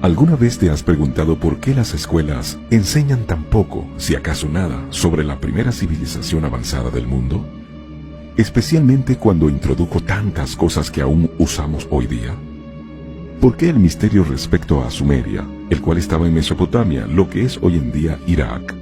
¿Alguna vez te has preguntado por qué las escuelas enseñan tan poco, si acaso nada, sobre la primera civilización avanzada del mundo? Especialmente cuando introdujo tantas cosas que aún usamos hoy día. ¿Por qué el misterio respecto a Sumeria, el cual estaba en Mesopotamia, lo que es hoy en día Irak?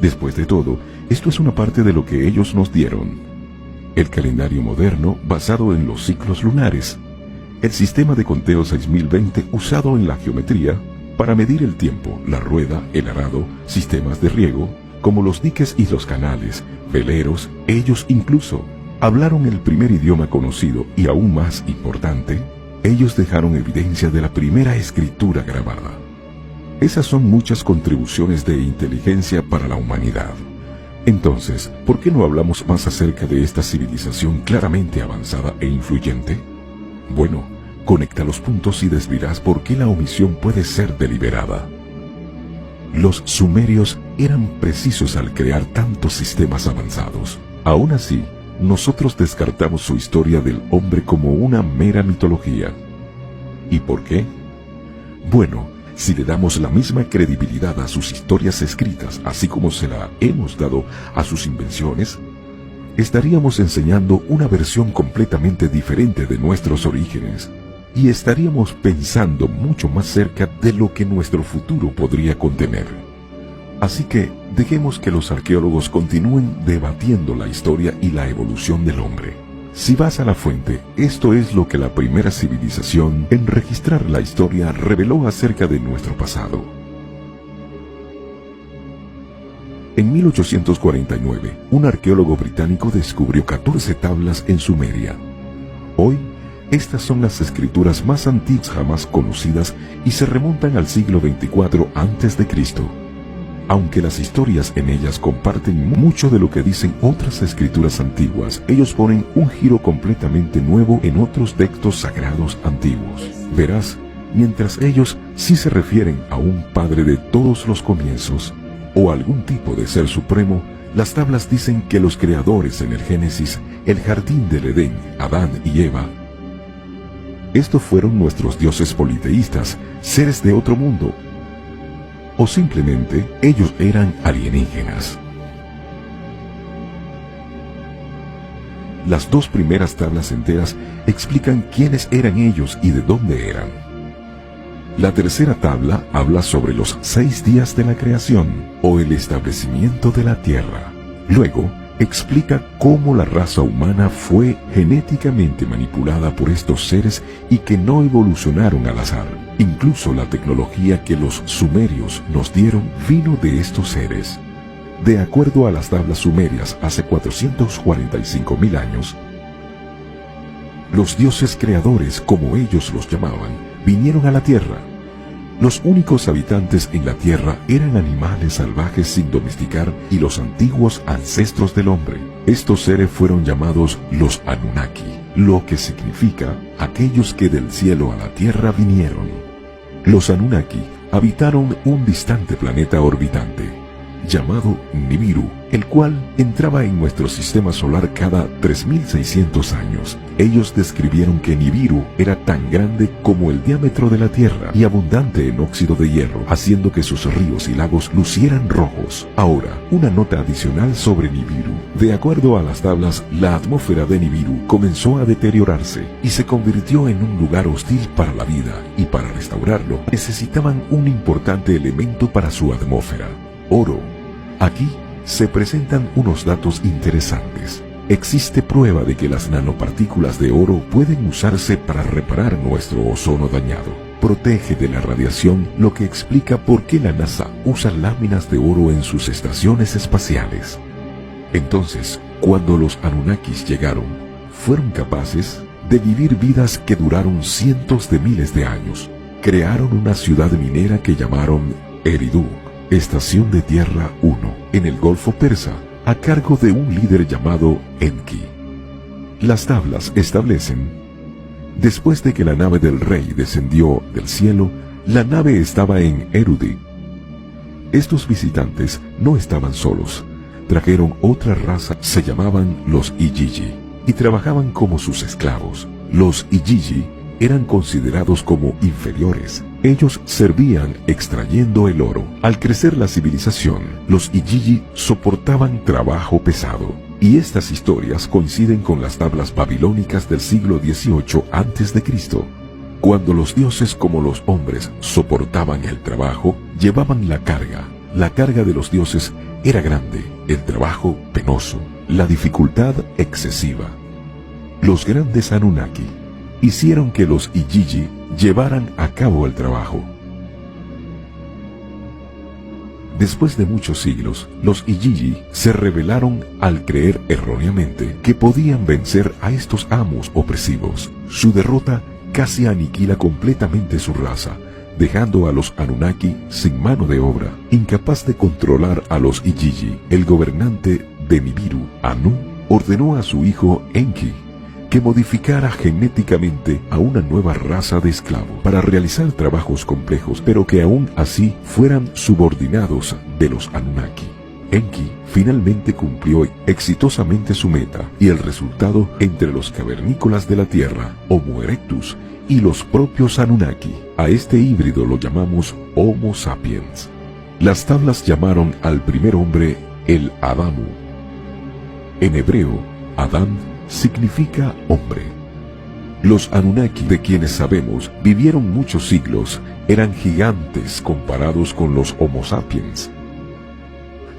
Después de todo, esto es una parte de lo que ellos nos dieron. El calendario moderno basado en los ciclos lunares. El sistema de conteo 6020 usado en la geometría para medir el tiempo, la rueda, el arado, sistemas de riego, como los diques y los canales, veleros. Ellos incluso hablaron el primer idioma conocido y aún más importante, ellos dejaron evidencia de la primera escritura grabada. Esas son muchas contribuciones de inteligencia para la humanidad. Entonces, ¿por qué no hablamos más acerca de esta civilización claramente avanzada e influyente? Bueno, conecta los puntos y descubrirás por qué la omisión puede ser deliberada. Los sumerios eran precisos al crear tantos sistemas avanzados. Aún así, nosotros descartamos su historia del hombre como una mera mitología. ¿Y por qué? Bueno, si le damos la misma credibilidad a sus historias escritas, así como se la hemos dado a sus invenciones, estaríamos enseñando una versión completamente diferente de nuestros orígenes, y estaríamos pensando mucho más cerca de lo que nuestro futuro podría contener. Así que dejemos que los arqueólogos continúen debatiendo la historia y la evolución del hombre. Si vas a la fuente, esto es lo que la primera civilización en registrar la historia reveló acerca de nuestro pasado. En 1849, un arqueólogo británico descubrió 14 tablas en Sumeria. Hoy, estas son las escrituras más antiguas jamás conocidas y se remontan al siglo 24 a.C. Aunque las historias en ellas comparten mucho de lo que dicen otras escrituras antiguas, ellos ponen un giro completamente nuevo en otros textos sagrados antiguos. Verás, mientras ellos sí se refieren a un padre de todos los comienzos, o algún tipo de ser supremo, las tablas dicen que los creadores en el Génesis, el jardín del Edén, Adán y Eva, estos fueron nuestros dioses politeístas, seres de otro mundo, o simplemente ellos eran alienígenas. Las dos primeras tablas enteras explican quiénes eran ellos y de dónde eran. La tercera tabla habla sobre los 6 días de la creación, o el establecimiento de la tierra. Luego, explica cómo la raza humana fue genéticamente manipulada por estos seres y que no evolucionaron al azar. Incluso la tecnología que los sumerios nos dieron vino de estos seres. De acuerdo a las tablas sumerias, hace 445.000 años, los dioses creadores, como ellos los llamaban, vinieron a la tierra. Los únicos habitantes en la tierra eran animales salvajes sin domesticar y los antiguos ancestros del hombre. Estos seres fueron llamados los Anunnaki, lo que significa aquellos que del cielo a la tierra vinieron. Los Anunnaki habitaron un distante planeta orbitante, llamado Nibiru, el cual entraba en nuestro sistema solar cada 3.600 años. Ellos describieron que Nibiru era tan grande como el diámetro de la Tierra y abundante en óxido de hierro, haciendo que sus ríos y lagos lucieran rojos. Ahora, una nota adicional sobre Nibiru. De acuerdo a las tablas, la atmósfera de Nibiru comenzó a deteriorarse y se convirtió en un lugar hostil para la vida, y para restaurarlo necesitaban un importante elemento para su atmósfera: oro. Aquí se presentan unos datos interesantes. Existe prueba de que las nanopartículas de oro pueden usarse para reparar nuestro ozono dañado. Protege de la radiación, lo que explica por qué la NASA usa láminas de oro en sus estaciones espaciales. Entonces, cuando los Anunnakis llegaron, fueron capaces de vivir vidas que duraron cientos de miles de años. Crearon una ciudad minera que llamaron Eridu, Estación de Tierra 1, en el Golfo Persa, a cargo de un líder llamado Enki. Las tablas establecen: después de que la nave del rey descendió del cielo, la nave estaba en Erudi. Estos visitantes no estaban solos, trajeron otra raza, se llamaban los Igigi, y trabajaban como sus esclavos. Los Igigi eran considerados como inferiores, Ellos servían extrayendo el oro. Al crecer la civilización, los Igigi soportaban trabajo pesado. Y estas historias coinciden con las tablas babilónicas del siglo XVIII a.C. Cuando los dioses como los hombres soportaban el trabajo, llevaban la carga. La carga de los dioses era grande, el trabajo penoso, la dificultad excesiva. Los grandes Anunnaki hicieron que los Igigi llevaran a cabo el trabajo. Después de muchos siglos, los Igigi se rebelaron al creer erróneamente que podían vencer a estos amos opresivos. Su derrota casi aniquila completamente su raza, dejando a los Anunnaki sin mano de obra, incapaz de controlar a los Igigi. El gobernante de Nibiru, Anu, ordenó a su hijo Enki que modificara genéticamente a una nueva raza de esclavos para realizar trabajos complejos, pero que aún así fueran subordinados de los Anunnaki. Enki finalmente cumplió exitosamente su meta, y el resultado entre los cavernícolas de la Tierra, Homo erectus, y los propios Anunnaki. A este híbrido lo llamamos Homo sapiens. Las tablas llamaron al primer hombre el Adamu. En hebreo, Adán significa hombre. Los Anunnaki, de quienes sabemos vivieron muchos siglos, eran gigantes comparados con los Homo sapiens.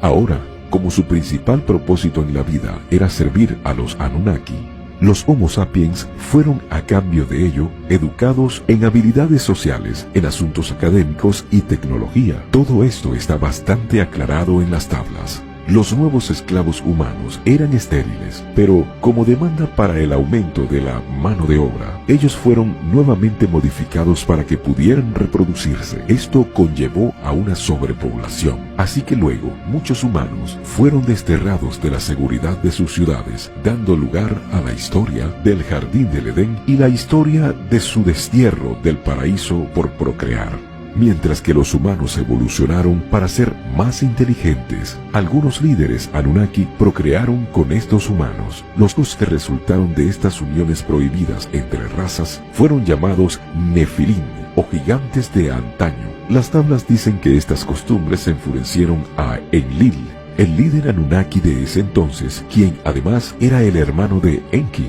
Ahora, como su principal propósito en la vida era servir a los Anunnaki, los Homo sapiens fueron a cambio de ello educados en habilidades sociales, en asuntos académicos y tecnología. Todo esto está bastante aclarado en las tablas. Los nuevos esclavos humanos eran estériles, pero como demanda para el aumento de la mano de obra, ellos fueron nuevamente modificados para que pudieran reproducirse. Esto conllevó a una sobrepoblación, así que luego muchos humanos fueron desterrados de la seguridad de sus ciudades, dando lugar a la historia del Jardín del Edén y la historia de su destierro del paraíso por procrear. Mientras que los humanos evolucionaron para ser más inteligentes, algunos líderes Anunnaki procrearon con estos humanos. Los hijos que resultaron de estas uniones prohibidas entre razas fueron llamados Nefilim, o gigantes de antaño. Las tablas dicen que estas costumbres enfurecieron a Enlil, el líder Anunnaki de ese entonces, quien además era el hermano de Enki.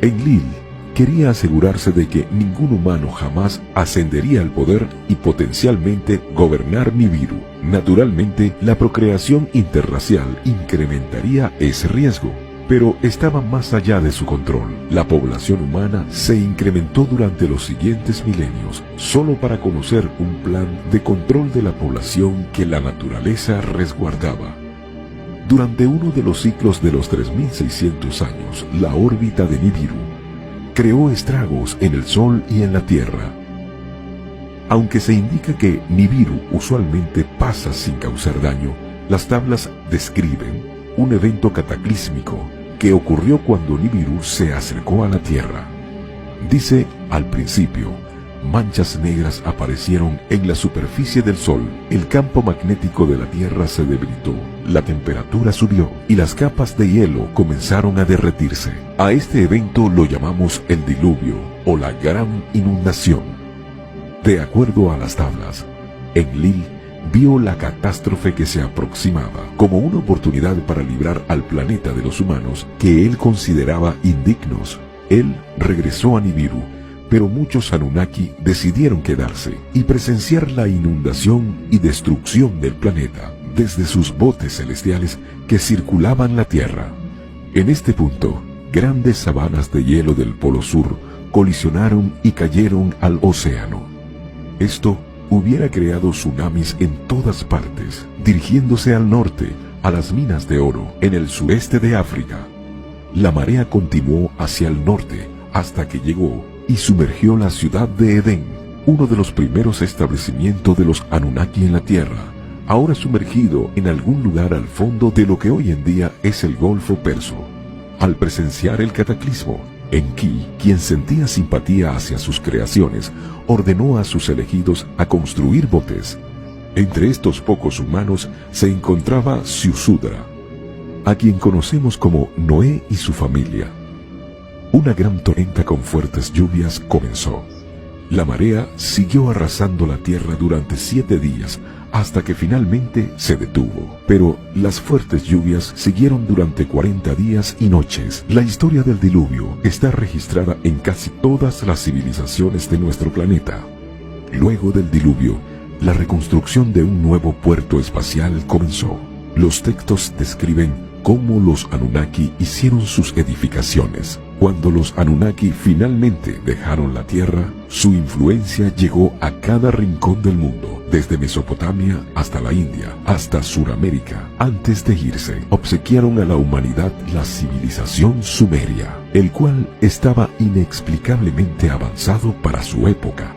Enlil quería asegurarse de que ningún humano jamás ascendería al poder y potencialmente gobernar Nibiru. Naturalmente, la procreación interracial incrementaría ese riesgo, pero estaba más allá de su control. La población humana se incrementó durante los siguientes milenios, solo para conocer un plan de control de la población que la naturaleza resguardaba. Durante uno de los ciclos de los 3600 años, la órbita de Nibiru creó estragos en el Sol y en la Tierra. Aunque se indica que Nibiru usualmente pasa sin causar daño, las tablas describen un evento cataclísmico que ocurrió cuando Nibiru se acercó a la Tierra. Dice, al principio, manchas negras aparecieron en la superficie del Sol, el campo magnético de la Tierra se debilitó, la temperatura subió y las capas de hielo comenzaron a derretirse. A este evento lo llamamos el diluvio o la gran inundación. De acuerdo a las tablas, Enlil vio la catástrofe que se aproximaba como una oportunidad para librar al planeta de los humanos que él consideraba indignos. Él regresó a Nibiru, pero muchos Anunnaki decidieron quedarse y presenciar la inundación y destrucción del planeta desde sus botes celestiales que circulaban la Tierra. En este punto, grandes sabanas de hielo del Polo Sur colisionaron y cayeron al océano. Esto hubiera creado tsunamis en todas partes, dirigiéndose al norte, a las minas de oro, en el sureste de África. La marea continuó hacia el norte hasta que llegó y sumergió la ciudad de Edén, uno de los primeros establecimientos de los Anunnaki en la Tierra, ahora sumergido en algún lugar al fondo de lo que hoy en día es el Golfo Perso. Al presenciar el cataclismo, Enki, quien sentía simpatía hacia sus creaciones, ordenó a sus elegidos a construir botes. Entre estos pocos humanos se encontraba Ziusudra, a quien conocemos como Noé y su familia. Una gran tormenta con fuertes lluvias comenzó. La marea siguió arrasando la tierra durante 7 días hasta que finalmente se detuvo. Pero las fuertes lluvias siguieron durante 40 días y noches. La historia del diluvio está registrada en casi todas las civilizaciones de nuestro planeta. Luego del diluvio, la reconstrucción de un nuevo puerto espacial comenzó. Los textos describen cómo los Anunnaki hicieron sus edificaciones. Cuando los Anunnaki finalmente dejaron la Tierra, su influencia llegó a cada rincón del mundo, desde Mesopotamia hasta la India, hasta Suramérica. Antes de irse, obsequiaron a la humanidad la civilización sumeria, el cual estaba inexplicablemente avanzado para su época.